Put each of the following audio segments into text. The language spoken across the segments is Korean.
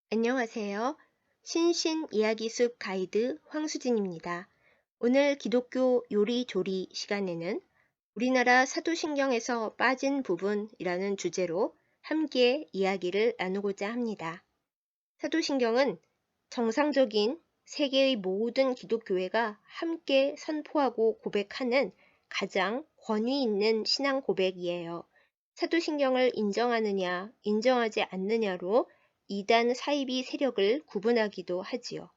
안녕하세요. 신신 이야기숲 가이드 황수진입니다. 오늘 기독교 요리조리 시간에는 우리나라 사도신경에서 빠진 부분이라는 주제로 함께 이야기를 나누고자 합니다. 사도신경은 정상적인 세계의 모든 기독교회가 함께 선포하고 고백하는 가장 권위 있는 신앙 고백이에요. 사도신경을 인정하느냐, 인정하지 않느냐로 이단 사이비 세력을 구분하기도 하지요.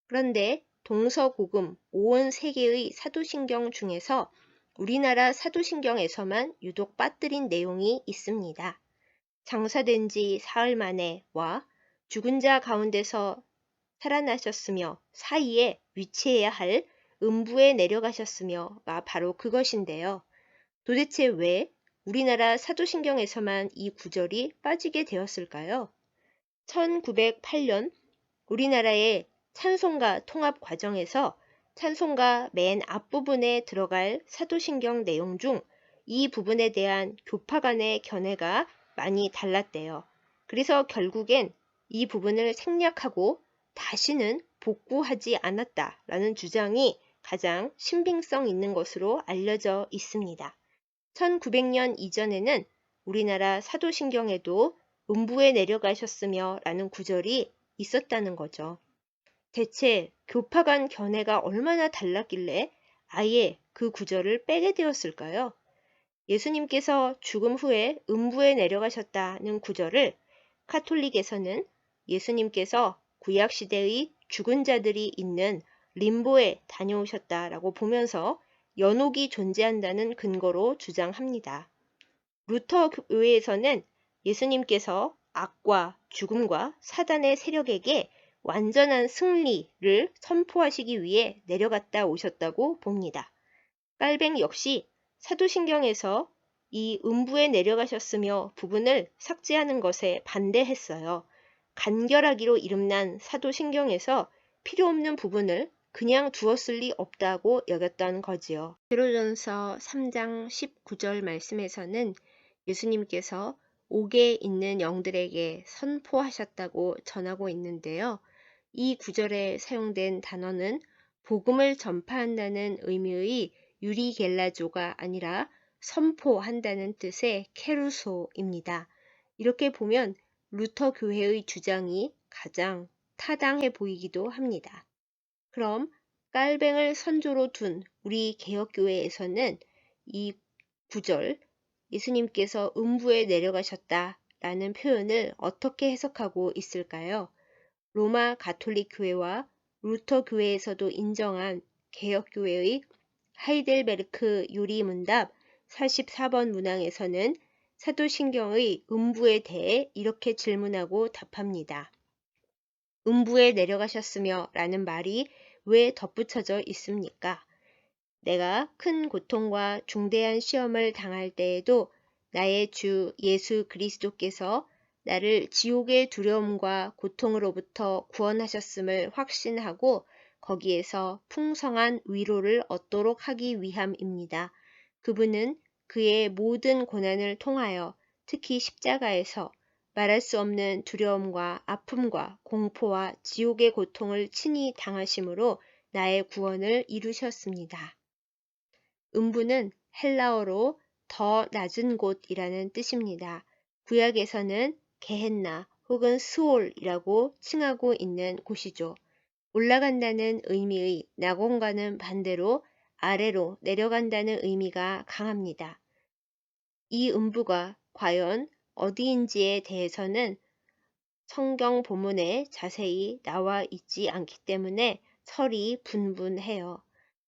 그런데 동서고금 온 세계의 사도신경 중에서 우리나라 사도신경에서만 유독 빠뜨린 내용이 있습니다. 장사된 지 사흘 만에와 죽은 자 가운데서 살아나셨으며 사이에 위치해야 할 음부에 내려가셨으며가 바로 그것인데요. 도대체 왜 우리나라 사도신경에서만 이 구절이 빠지게 되었을까요? 1908년 우리나라의 찬송가 통합 과정에서 찬송가 맨 앞부분에 들어갈 사도신경 내용 중 이 부분에 대한 교파 간의 견해가 많이 달랐대요. 그래서 결국엔 이 부분을 생략하고 다시는 복구하지 않았다라는 주장이 가장 신빙성 있는 것으로 알려져 있습니다. 1900년 이전에는 우리나라 사도신경에도 음부에 내려가셨으며 라는 구절이 있었다는 거죠. 대체 교파 간 견해가 얼마나 달랐길래 아예 그 구절을 빼게 되었을까요? 예수님께서 죽음 후에 음부에 내려가셨다는 구절을 카톨릭에서는 예수님께서 구약시대의 죽은 자들이 있는 림보에 다녀오셨다라고 보면서 연옥이 존재한다는 근거로 주장합니다. 루터 교회에서는 예수님께서 악과 죽음과 사단의 세력에게 완전한 승리를 선포하시기 위해 내려갔다 오셨다고 봅니다. 깔뱅 역시 사도신경에서 이 음부에 내려가셨으며 부분을 삭제하는 것에 반대했어요. 간결하기로 이름난 사도신경에서 필요 없는 부분을 그냥 두었을 리 없다고 여겼던 거지요. 베드로전서 3장 19절 말씀에서는 예수님께서 옥에 있는 영들에게 선포하셨다고 전하고 있는데요. 이 구절에 사용된 단어는 복음을 전파한다는 의미의 유리겔라조가 아니라 선포한다는 뜻의 케루소입니다. 이렇게 보면 루터 교회의 주장이 가장 타당해 보이기도 합니다. 그럼 깔뱅을 선조로 둔 우리 개혁교회에서는 이 구절 예수님께서 음부에 내려가셨다라는 표현을 어떻게 해석하고 있을까요? 로마 가톨릭 교회와 루터 교회에서도 인정한 개혁교회의 하이델베르크 유리문답 44번 문항에서는 사도신경의 음부에 대해 이렇게 질문하고 답합니다. 음부에 내려가셨으며 라는 말이 왜 덧붙여져 있습니까? 내가 큰 고통과 중대한 시험을 당할 때에도 나의 주 예수 그리스도께서 나를 지옥의 두려움과 고통으로부터 구원하셨음을 확신하고 거기에서 풍성한 위로를 얻도록 하기 위함입니다. 그분은 그의 모든 고난을 통하여 특히 십자가에서 말할 수 없는 두려움과 아픔과 공포와 지옥의 고통을 친히 당하심으로 나의 구원을 이루셨습니다. 음부는 헬라어로 더 낮은 곳이라는 뜻입니다. 구약에서는 게헨나 혹은 스올이라고 칭하고 있는 곳이죠. 올라간다는 의미의 낙원과는 반대로 아래로 내려간다는 의미가 강합니다. 이 음부가 과연 어디인지에 대해서는 성경 본문에 자세히 나와 있지 않기 때문에 설이 분분해요.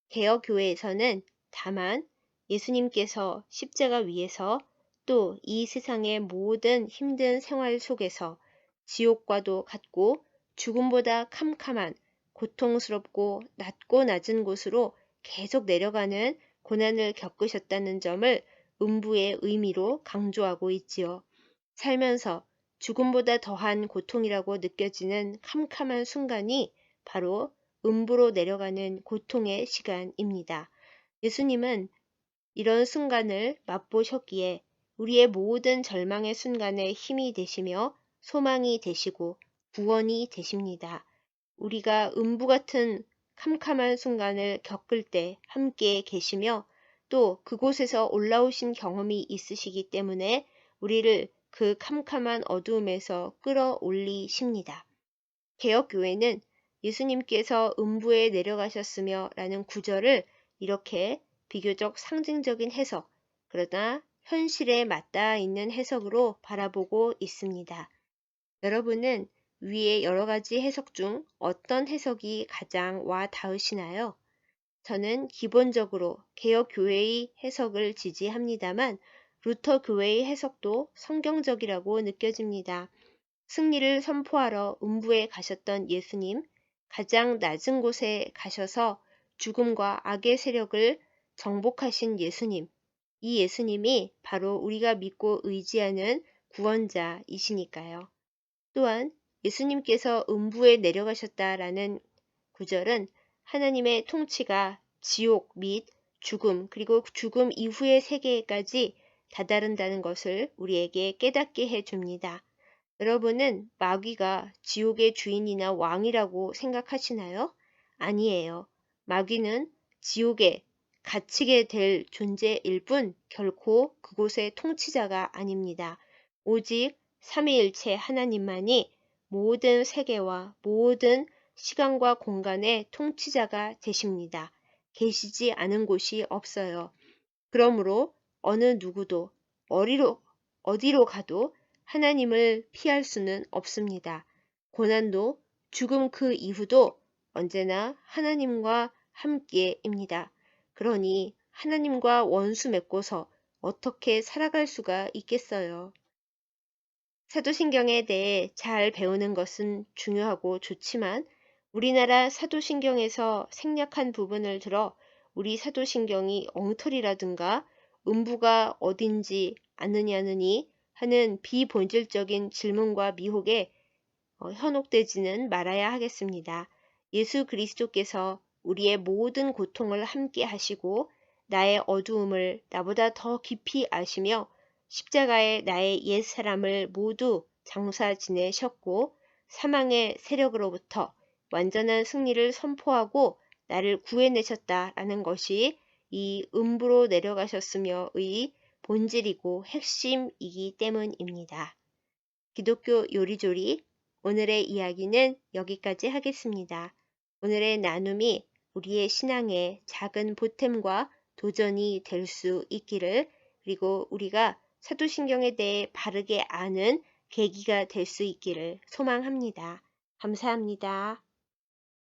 개혁교회에서는 다만 예수님께서 십자가 위에서 또 이 세상의 모든 힘든 생활 속에서 지옥과도 같고 죽음보다 캄캄한 고통스럽고 낮고 낮은 곳으로 계속 내려가는 고난을 겪으셨다는 점을 음부의 의미로 강조하고 있지요. 살면서 죽음보다 더한 고통이라고 느껴지는 캄캄한 순간이 바로 음부로 내려가는 고통의 시간입니다. 예수님은 이런 순간을 맛보셨기에 우리의 모든 절망의 순간에 힘이 되시며 소망이 되시고 구원이 되십니다. 우리가 음부 같은 캄캄한 순간을 겪을 때 함께 계시며 또 그곳에서 올라오신 경험이 있으시기 때문에 우리를 그 캄캄한 어두움에서 끌어올리십니다. 개혁교회는 예수님께서 음부에 내려가셨으며 라는 구절을 이렇게 비교적 상징적인 해석, 그러나 현실에 맞닿아 있는 해석으로 바라보고 있습니다. 여러분은 위의 여러 가지 해석 중 어떤 해석이 가장 와 닿으시나요? 저는 기본적으로 개혁교회의 해석을 지지합니다만 루터 교회의 해석도 성경적이라고 느껴집니다. 승리를 선포하러 음부에 가셨던 예수님, 가장 낮은 곳에 가셔서 죽음과 악의 세력을 정복하신 예수님, 이 예수님이 바로 우리가 믿고 의지하는 구원자이시니까요. 또한 예수님께서 음부에 내려가셨다라는 구절은 하나님의 통치가 지옥 및 죽음 그리고 죽음 이후의 세계까지 다다른다는 것을 우리에게 깨닫게 해줍니다. 여러분은 마귀가 지옥의 주인이나 왕이라고 생각하시나요? 아니에요. 마귀는 지옥에 갇히게 될 존재일 뿐 결코 그곳의 통치자가 아닙니다. 오직 삼위일체 하나님만이 모든 세계와 모든 시간과 공간의 통치자가 되십니다. 계시지 않은 곳이 없어요. 그러므로 어느 누구도 어디로 가도 하나님을 피할 수는 없습니다. 고난도 죽음 그 이후도 언제나 하나님과 함께입니다. 그러니 하나님과 원수 맺고서 어떻게 살아갈 수가 있겠어요. 사도신경에 대해 잘 배우는 것은 중요하고 좋지만 우리나라 사도신경에서 생략한 부분을 들어 우리 사도신경이 엉터리라든가 음부가 어딘지 아느냐느니 하는 비본질적인 질문과 미혹에 현혹되지는 말아야 하겠습니다. 예수 그리스도께서 우리의 모든 고통을 함께 하시고 나의 어두움을 나보다 더 깊이 아시며 십자가에 나의 옛사람을 모두 장사 지내셨고 사망의 세력으로부터 완전한 승리를 선포하고 나를 구해내셨다라는 것이 이 음부로 내려가셨으며의 본질이고 핵심이기 때문입니다. 기독교 요리조리 오늘의 이야기는 여기까지 하겠습니다. 오늘의 나눔이 우리의 신앙의 작은 보탬과 도전이 될 수 있기를 그리고 우리가 사도신경에 대해 바르게 아는 계기가 될 수 있기를 소망합니다. 감사합니다.